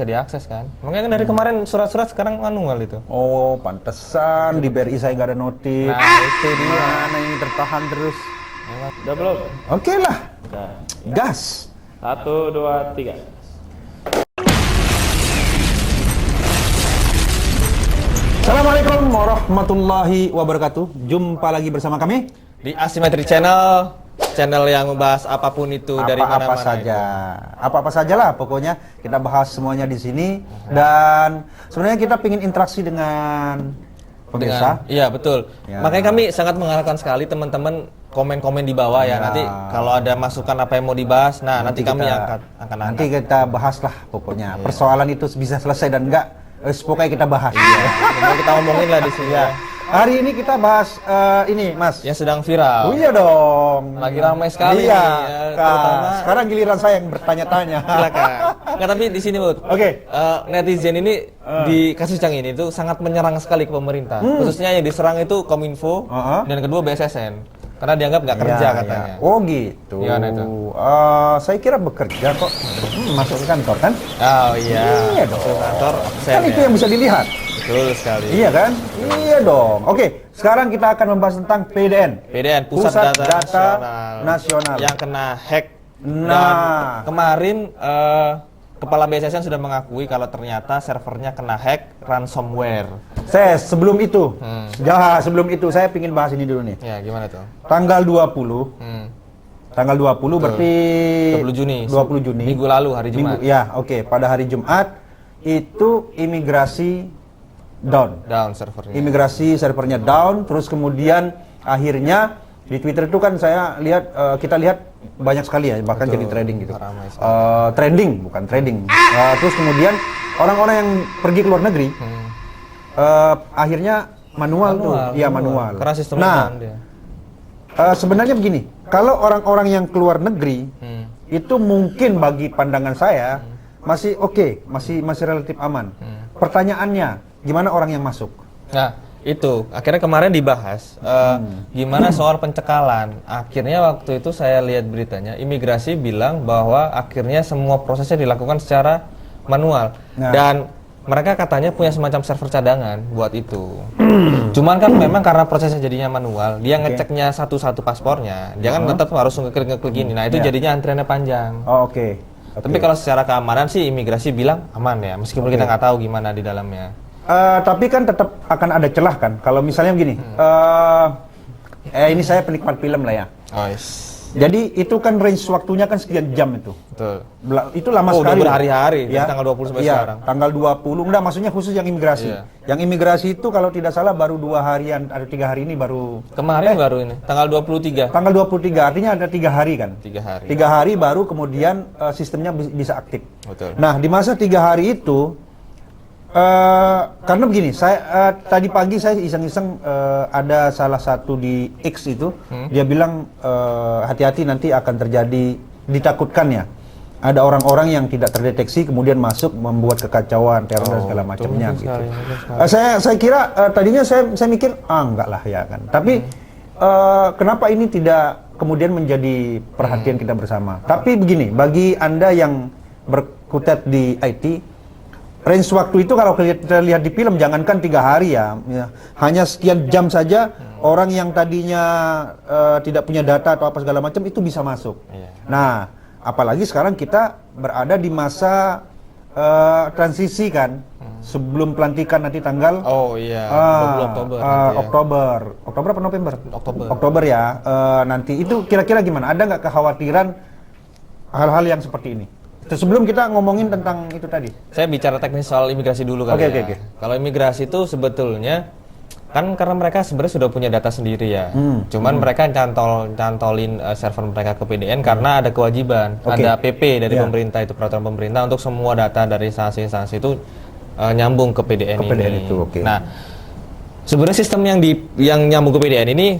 bisa diakses kan. Makanya kan dari kemarin surat-surat sekarang manual itu. Oh, pantesan di BRI saya nggak ada notif. Nah, itu dia. Mana ini tertahan terus. Udah belum? Oke lah, Udah. gas. 1, 2, 3. Assalamualaikum warahmatullahi wabarakatuh. Jumpa lagi bersama kami Di Asimetri Channel, channel yang membahas apapun itu dari apa-apa mana-mana. saja. Apa-apa saja lah pokoknya kita bahas semuanya di sini. Dan sebenarnya kita ingin interaksi dengan pemirsa. Iya betul. Ya. Makanya kami sangat mengharapkan sekali teman-teman komen-komen di bawah ya. Ya. Nanti kalau ada masukan apa yang mau dibahas, nah nanti kami kita- akan nanti angkat. kita bahas lah pokoknya. Persoalan itu bisa selesai dan enggak, pokoknya kita bahas. Mau kita ngomongin lah di sini ya. Hari ini kita bahas ini, Mas. Yang sedang viral. Oh iya dong. Lagi ramai sekali Iya. nih, ya, terutama Sekarang giliran saya yang bertanya-tanya. silakan. Nggak, tapi di sini Bud. Oke. Netizen ini di kasus yang ini tuh sangat menyerang sekali ke pemerintah. Khususnya yang diserang itu Kominfo dan kedua BSSN. Karena dianggap nggak kerja Iya, katanya. iya. Oh gitu. Gimana itu? Saya kira bekerja kok. Masuk ke kantor kan? Oh iya. Iya dong. Masuk kantor absen Kan itu ya. yang bisa dilihat. Betul sekali. Iya kan? Iya dong. Oke, sekarang kita akan membahas tentang PDN. PDN Pusat Data, Nasional. yang kena hack. Nah. Dan kemarin kepala BSSN sudah mengakui kalau ternyata servernya kena hack ransomware. Sebelum itu, sebelum itu saya ingin bahas ini dulu nih. Ya gimana tuh? Tanggal 20, tanggal 20 berarti 20 Juni. 20 Juni. Minggu lalu hari Jumat. Ya, oke. Pada hari Jumat itu imigrasi down. Down servernya. Imigrasi servernya down, terus kemudian akhirnya di Twitter itu kan saya lihat kita lihat banyak sekali ya, bahkan Betul, jadi trading gitu. ramai sekali. Trending bukan trading. Terus kemudian orang-orang yang pergi ke luar negeri akhirnya manual tuh, iya manual. Karena sistemnya Nah, down dia. sebenarnya begini, kalau orang-orang yang keluar negeri itu mungkin bagi pandangan saya masih oke, masih relatif aman. Pertanyaannya, gimana orang yang masuk? Nah, itu akhirnya kemarin dibahas gimana soal pencekalan. Akhirnya waktu itu saya lihat beritanya, imigrasi bilang bahwa akhirnya semua prosesnya dilakukan secara manual. Nah. Dan mereka katanya punya semacam server cadangan buat itu. Cuman kan memang karena prosesnya jadinya manual, dia ngeceknya satu-satu paspornya. Dia kan tetap harus ngeklik ini. Nah, itu jadinya antriannya panjang. Oh, oke. Tapi kalau secara keamanan sih imigrasi bilang aman ya, meskipun kita nggak tahu gimana di dalamnya. Tapi kan tetap akan ada celah kan. Kalau misalnya begini, ini saya penikmat film lah ya. Oh, yes. Jadi itu kan range waktunya kan sekian jam itu. Betul. Itu lama Oh, udah sekali. berhari-hari, dari Ya. tanggal 20 sampai Iya, sekarang. Tanggal 20, enggak maksudnya khusus yang imigrasi. Iya. Yang imigrasi itu kalau tidak salah baru 2 harian, ada 3 hari ini baru. Kemarin baru ini, tanggal 23. Tanggal 23, artinya ada 3 hari kan. 3 hari. 3 hari baru kemudian sistemnya bisa aktif. Betul. Nah, di masa 3 hari itu, karena begini, saya tadi pagi saya iseng-iseng ada salah satu di X itu, dia bilang hati-hati nanti akan terjadi, ditakutkan ya, ada orang-orang yang tidak terdeteksi kemudian masuk membuat kekacauan, teror dan segala macamnya gitu. Saya kira tadinya saya mikir enggak lah ya kan, tapi kenapa ini tidak kemudian menjadi perhatian kita bersama? Tapi begini, bagi Anda yang berkutat di IT, range waktu itu kalau kita lihat di film, jangankan 3 hari ya, hanya sekian jam saja orang yang tadinya tidak punya data atau apa segala macam itu bisa masuk. Nah, apalagi sekarang kita berada di masa transisi kan, sebelum pelantikan nanti tanggal Oktober. Nanti ya. Oktober apa November? Oktober ya. Nanti itu kira-kira gimana? Ada nggak kekhawatiran hal-hal yang seperti ini? Sebelum kita ngomongin tentang itu tadi. Saya bicara teknis soal imigrasi dulu kali ya. Oke. Kalau imigrasi itu sebetulnya kan karena mereka sebenarnya sudah punya data sendiri ya. Cuman mereka cantolin server mereka ke PDN karena ada kewajiban, ada PP dari pemerintah, itu peraturan pemerintah untuk semua data dari instansi-instansi itu nyambung ke PDN ini. Itu, Nah, sebenarnya sistem yang nyambung ke PDN ini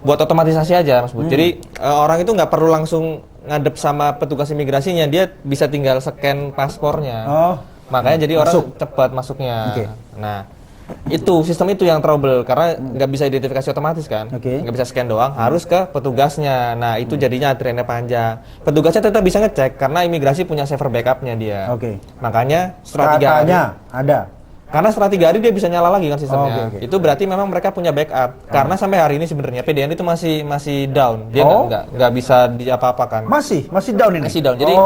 buat otomatisasi aja, Mas Bud. Jadi orang itu nggak perlu langsung ngadep sama petugas imigrasinya, dia bisa tinggal scan paspornya. Makanya jadi orang cepat masuknya. Nah, Itu sistem itu yang trouble karena nggak bisa identifikasi otomatis kan, nggak bisa scan doang, harus ke petugasnya. Nah itu jadinya antriannya panjang. Petugasnya tetap bisa ngecek karena imigrasi punya server backupnya dia. Makanya setelah 3 hari ada. Karena setelah 3 hari dia bisa nyala lagi kan sistemnya. Itu berarti memang mereka punya backup. Karena sampai hari ini sebenarnya PDN itu masih down. Dia nggak bisa diapa-apakan. Masih down ini. Masih down. Jadi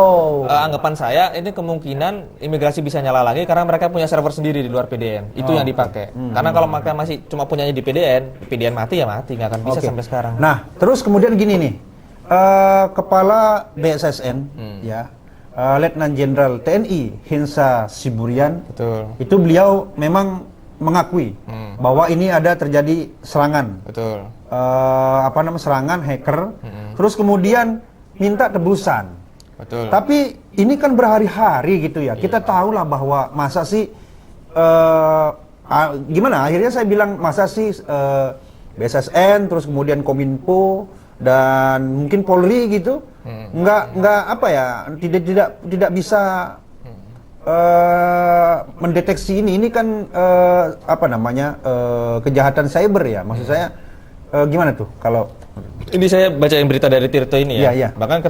anggapan saya ini kemungkinan imigrasi bisa nyala lagi karena mereka punya server sendiri di luar PDN. Itu yang dipakai. Karena kalau mereka masih cuma punyanya di PDN mati ya mati, nggak akan bisa sampai sekarang. Nah, terus kemudian gini nih. Kepala BSSN ya. Letnan Jenderal TNI Hinsa Siburian, itu beliau memang mengakui bahwa ini ada terjadi serangan, serangan hacker, terus kemudian minta tebusan. Tapi ini kan berhari-hari gitu ya. Kita tahulah bahwa masa sih gimana? Akhirnya saya bilang masa sih BSSN, terus kemudian Kominfo dan mungkin Polri gitu. Nggak apa ya, tidak bisa mendeteksi ini kan kejahatan cyber ya, maksud saya gimana tuh kalau ini saya bacain berita dari Tirto ini ya. Iya. Bahkan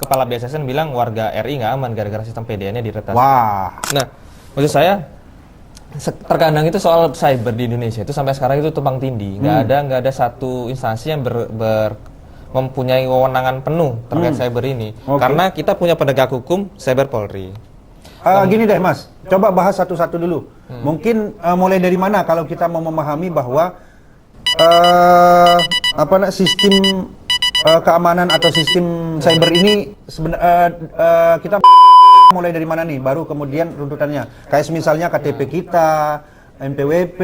kepala BSSN bilang warga RI nggak aman gara-gara sistem PDN-nya diretas. Wah. Nah, maksud saya terkadang itu soal cyber di Indonesia itu sampai sekarang itu tumpang tindih. Nggak ada satu instansi yang mempunyai wewenangan penuh terkait cyber ini. Karena kita punya penegak hukum Cyber Polri. Gini deh Mas, coba bahas satu-satu dulu. Mungkin mulai dari mana kalau kita mau memahami bahwa sistem keamanan atau sistem cyber ini kita mulai dari mana nih? Baru kemudian runtutannya. Kayak misalnya KTP kita, NPWP,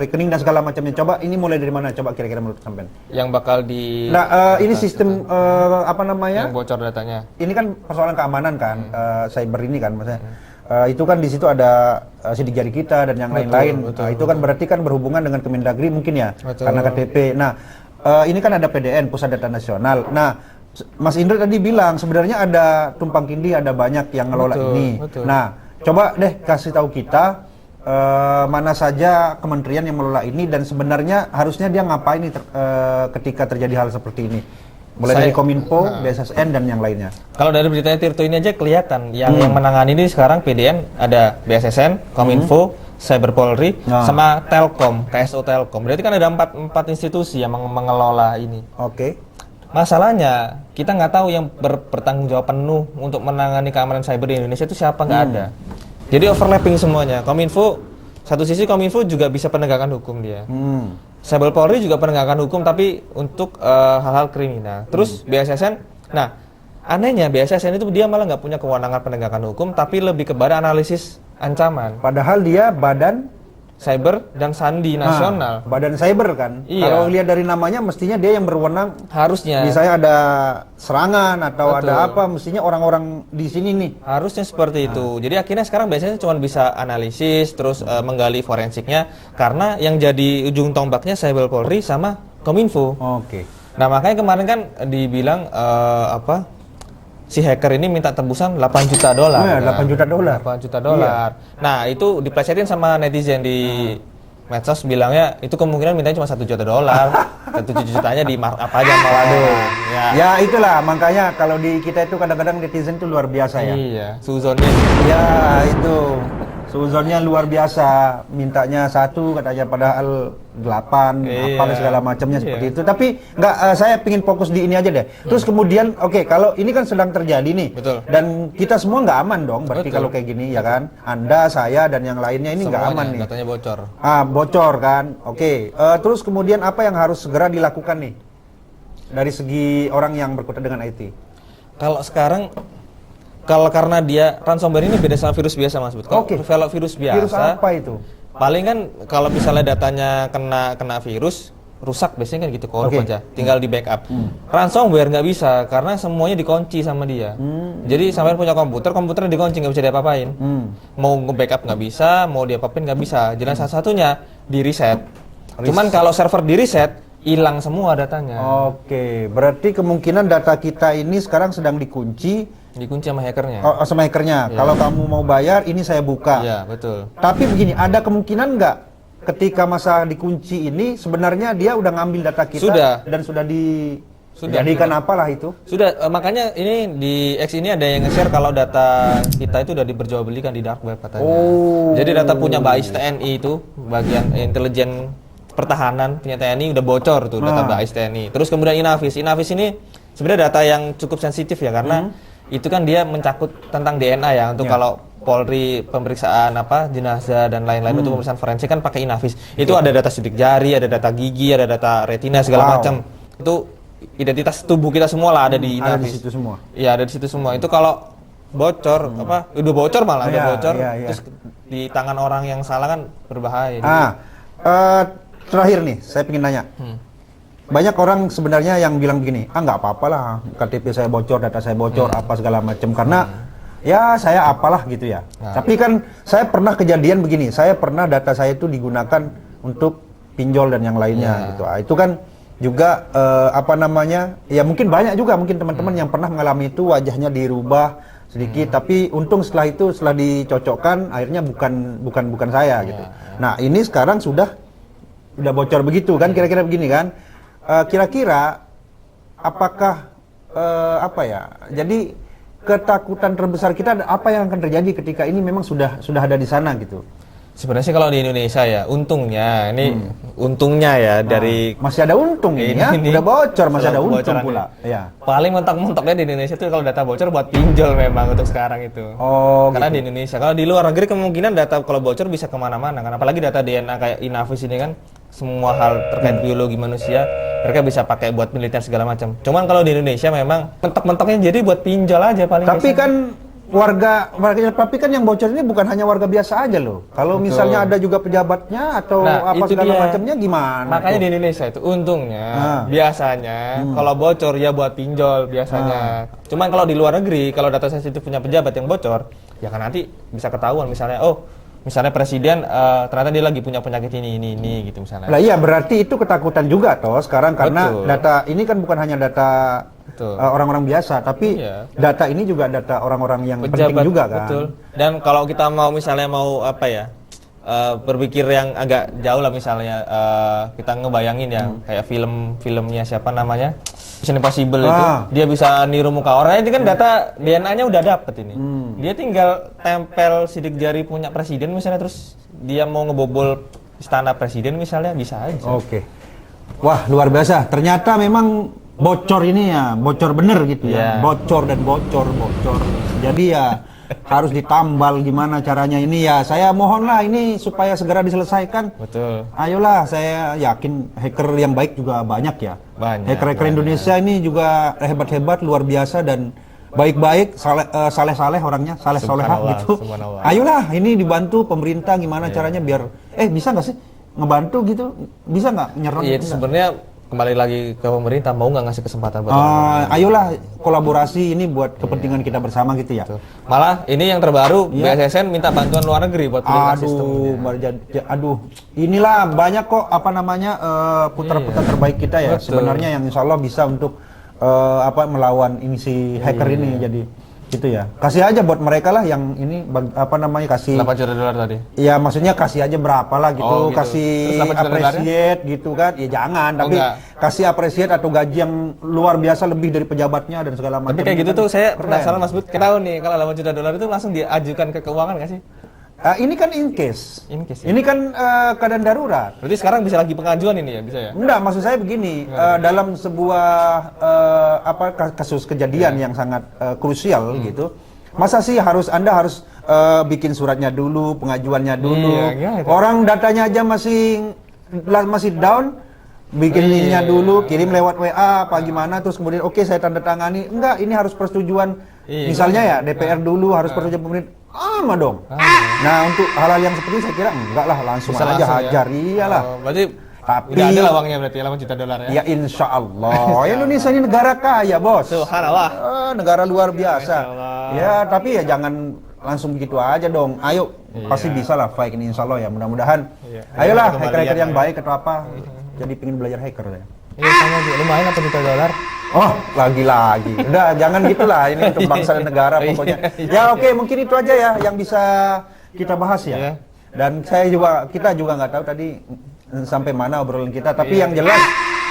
rekening dan segala macamnya. Coba ini mulai dari mana? Coba kira-kira menurut sampean. Yang bakal di. Nah, ini sistem Yang bocor datanya. Ini kan persoalan keamanan kan, cyber ini kan, maksudnya. Itu kan di situ ada sidik jari kita dan yang lain-lain. Itu kan berarti kan berhubungan dengan Kemendagri mungkin ya, karena KTP. Nah, ini kan ada PDN, Pusat Data Nasional. Nah, Mas Indra tadi bilang sebenarnya ada tumpang tindih, ada banyak yang ngelola ini. Nah. Coba deh kasih tahu kita mana saja kementerian yang mengelola ini dan sebenarnya harusnya dia ngapain nih ketika terjadi hal seperti ini. Mulai dari Kominfo, BSSN dan yang lainnya. Kalau dari beritanya Tirto ini aja kelihatan yang menangani ini sekarang PDN ada BSSN, Kominfo, Cyber Polri, sama Telkom, KSO Telkom. Berarti kan ada empat institusi yang mengelola ini. Masalahnya kita nggak tahu yang bertanggung jawab penuh untuk menangani keamanan cyber di Indonesia itu siapa, nggak ada. Jadi overlapping semuanya. Kominfo, satu sisi Kominfo juga bisa penegakan hukum dia. Cyber Polri juga penegakan hukum tapi untuk hal-hal kriminal. Terus BSSN, nah anehnya BSSN itu dia malah nggak punya kewenangan penegakan hukum tapi lebih kepada analisis ancaman. Padahal dia badan Cyber dan Sandi nasional. Badan cyber kan. Kalau lihat dari namanya mestinya dia yang berwenang. Harusnya. Misalnya ada serangan atau ada apa, mestinya orang-orang di sini nih. Harusnya seperti itu. Jadi akhirnya sekarang biasanya cuma bisa analisis terus menggali forensiknya karena yang jadi ujung tombaknya Cyber Polri sama Kominfo. Nah, makanya kemarin kan dibilang si hacker ini minta tebusan $8 juta. Kan? $8 juta. Nah, itu diplesetin sama netizen di medsos bilangnya itu kemungkinan mintanya cuma $1 juta. Dan 7 jutanya di markup aja sama waduh. Ya itulah makanya kalau di kita itu kadang-kadang netizen itu luar biasa ya. Iya, suzonnya. Ya itu. Suzonnya luar biasa, mintanya 1 katanya padahal 8, apa segala macamnya seperti itu. Tapi nggak, saya pingin fokus di ini aja deh. Terus kemudian, kalau ini kan sedang terjadi nih, dan kita semua nggak aman dong. Berarti kalau kayak gini ya kan, Anda, saya dan yang lainnya ini nggak aman nih. Datanya bocor. Bocor kan. Terus kemudian apa yang harus segera dilakukan nih dari segi orang yang berkutat dengan IT? Kalau sekarang karena dia ransomware ini beda sama virus biasa Mas Bud. Kalau virus biasa, virus apa itu? Paling kan kalau misalnya datanya kena virus rusak biasanya kan gitu, korup aja, tinggal di backup. Ransomware nggak bisa karena semuanya dikunci sama dia. Jadi sampai punya komputernya dikunci, nggak bisa diapa-apain. Mau nge-backup nggak bisa, mau diapa-apain nggak bisa. Jadi salah satunya di reset. Cuman kalau server di reset hilang semua datanya. Berarti kemungkinan data kita ini sekarang sedang dikunci Dikunci sama hackernya. Oh, sama hackernya. Kalau kamu mau bayar, ini saya buka. Iya, betul. Tapi begini, ada kemungkinan nggak ketika masa dikunci ini sebenarnya dia udah ngambil data kita dan sudah dijadikan apalah itu? Sudah, makanya ini di X ini ada yang nge-share kalau data kita itu udah diperjualbelikan di dark web katanya. Jadi data punya BAIS TNI itu, bagian intelijen pertahanan punya TNI udah bocor tuh data BAIS TNI. Terus kemudian Inavis ini sebenarnya data yang cukup sensitif ya karena itu kan dia mencakup tentang DNA ya untuk kalau Polri pemeriksaan jenazah dan lain-lain untuk pemeriksaan forensik kan pakai Inavis. Itu ada data sidik jari, ada data gigi, ada data retina segala macam. Itu identitas tubuh kita semua lah ada di Inavis. Ada di situ semua. Iya, ada di situ semua. Itu kalau bocor udah bocor malah udah bocor terus di tangan orang yang salah kan berbahaya. Terakhir nih, saya ingin nanya. Banyak orang sebenarnya yang bilang begini, nggak apa-apa lah, KTP saya bocor, data saya bocor, apa segala macam, karena ya saya apalah gitu ya. Tapi kan saya pernah kejadian begini, saya pernah data saya itu digunakan untuk pinjol dan yang lainnya gitu. Itu kan juga ya mungkin banyak juga mungkin teman-teman yang pernah mengalami itu wajahnya dirubah sedikit, tapi untung setelah itu setelah dicocokkan akhirnya bukan saya gitu. Nah ini sekarang sudah bocor begitu kan, kira-kira begini kan. Kira-kira apakah jadi ketakutan terbesar kita apa yang akan terjadi ketika ini memang sudah ada di sana gitu? Sebenarnya sih kalau di Indonesia ya untungnya untungnya ya dari masih ada untung ini ya, udah bocor masih ada untung pula. Ya. Paling mentok-mentoknya di Indonesia tuh kalau data bocor buat pinjol memang untuk sekarang itu. Karena di Indonesia, kalau di luar negeri kemungkinan data kalau bocor bisa kemana-mana kan, apalagi data DNA kayak Inavis ini kan semua hal terkait biologi manusia mereka bisa pakai buat penelitian segala macam. Cuman kalau di Indonesia memang mentok-mentoknya jadi buat pinjol aja paling. Tapi kan tapi kan yang bocor ini bukan hanya warga biasa aja loh. Kalau misalnya ada juga pejabatnya atau apa segala macamnya gimana? Makanya di Indonesia itu untungnya biasanya kalau bocor ya buat pinjol biasanya. Cuman kalau di luar negeri kalau data sensitif punya pejabat yang bocor, ya kan nanti bisa ketahuan misalnya presiden ternyata dia lagi punya penyakit ini gitu misalnya. Lah iya berarti itu ketakutan juga toh sekarang karena data ini kan bukan hanya data orang-orang biasa, tapi data ini juga data orang-orang yang pejabat, penting juga kan. Betul. Dan kalau kita mau misalnya berpikir yang agak jauh lah misalnya kita ngebayangin ya kayak filmnya siapa namanya Mission Impossible itu dia bisa niru muka orang, ini kan data DNA-nya udah dapet ini. Dia tinggal tempel sidik jari punya presiden misalnya, terus dia mau ngebobol istana presiden misalnya bisa aja. Wah luar biasa, ternyata memang bocor ini ya, bocor bener gitu ya, bocor dan bocor. Jadi ya harus ditambal gimana caranya ini ya. Saya mohonlah ini supaya segera diselesaikan. Betul. Ayolah, saya yakin hacker yang baik juga banyak ya. Hacker Indonesia ini juga hebat-hebat, luar biasa dan baik-baik, saleh-saleh orangnya, saleh-solehah gitu. Ayolah, ini dibantu pemerintah gimana caranya biar bisa nggak sih ngebantu gitu? Bisa nggak nyerang? Iya, itu sebenarnya kembali lagi ke pemerintah, mau nggak ngasih kesempatan buat ayolah kolaborasi ini buat kepentingan kita bersama gitu ya. Malah ini yang terbaru BSSN minta bantuan luar negeri buat sistemnya. Inilah banyak kok putra-putra terbaik kita ya. Sebenarnya yang insya Allah bisa untuk melawan ini si hacker ini jadi gitu ya. Kasih aja buat mereka lah yang ini kasih 8 juta dolar tadi. Ya maksudnya kasih aja berapa lah gitu, kasih appreciate gitu kan. Ya jangan, tapi kasih appreciate atau gaji yang luar biasa lebih dari pejabatnya dan segala macam. Tapi kayak gitu tuh saya penasaran Mas Bud, kita tahu nih kalau 8 juta dolar itu langsung diajukan ke keuangan nggak sih? Ini kan in case. Ini kan keadaan darurat. Berarti sekarang bisa lagi pengajuan ini ya, bisa ya? Enggak, maksud saya begini, dalam sebuah kasus kejadian yang sangat krusial gitu. Masa sih Anda harus bikin suratnya dulu, pengajuannya dulu. Orang datanya aja masih down. Bikin linknya dulu, kirim lewat WA apa gimana, terus kemudian saya tanda tangani. Enggak, ini harus persetujuan. Misalnya ya DPR dulu harus persetujuan pemerintah. Dong. Nah untuk hal-hal yang seperti ini saya kira enggak lah, langsung aja hajar. Iyalah. Berarti udah ada lah uangnya berarti 8 juta dolar ya? Ya insya Allah. Indonesia ini negara kaya bos. Subhanallah. Negara luar biasa. Ya tapi ya jangan langsung begitu aja dong. Ayo pasti bisa lah fight ini insya Allah ya, mudah-mudahan. Ayolah hacker-hacker yang baik atau apa. Jadi pengen belajar hacker ya. Iya sama lumayan 8 juta dolar. Oh, lagi-lagi. Udah, jangan gitulah. Ini untuk bangsa dan negara pokoknya. Ya oke, mungkin itu aja ya yang bisa kita bahas ya. Dan kita juga nggak tahu tadi sampai mana obrolan kita. Tapi yang jelas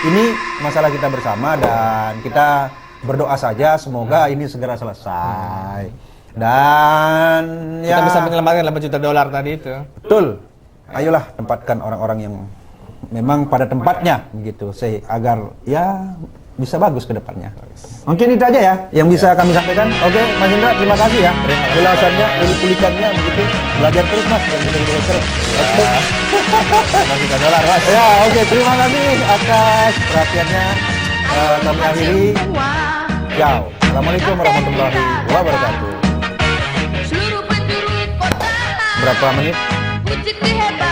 ini masalah kita bersama dan kita berdoa saja semoga ini segera selesai. Dan kita bisa menyelamatkan $8 juta tadi itu. Betul. Ayolah tempatkan orang-orang yang memang pada tempatnya begitu, agar ya bisa bagus ke depannya. Mungkin itu aja ya yang bisa kami sampaikan. Oke, Mas Indra, terima kasih ya jelasannya, ulik-ulikannya begitu. Belajar terus Mas, dan bisa terus. $8 Mas. Ya, oke, terima kasih atas perhatiannya. Kami akhiri. Ciao. Assalamualaikum warahmatullahi wabarakatuh. Seluruh penjuru kota Berapa menit? puji hebat.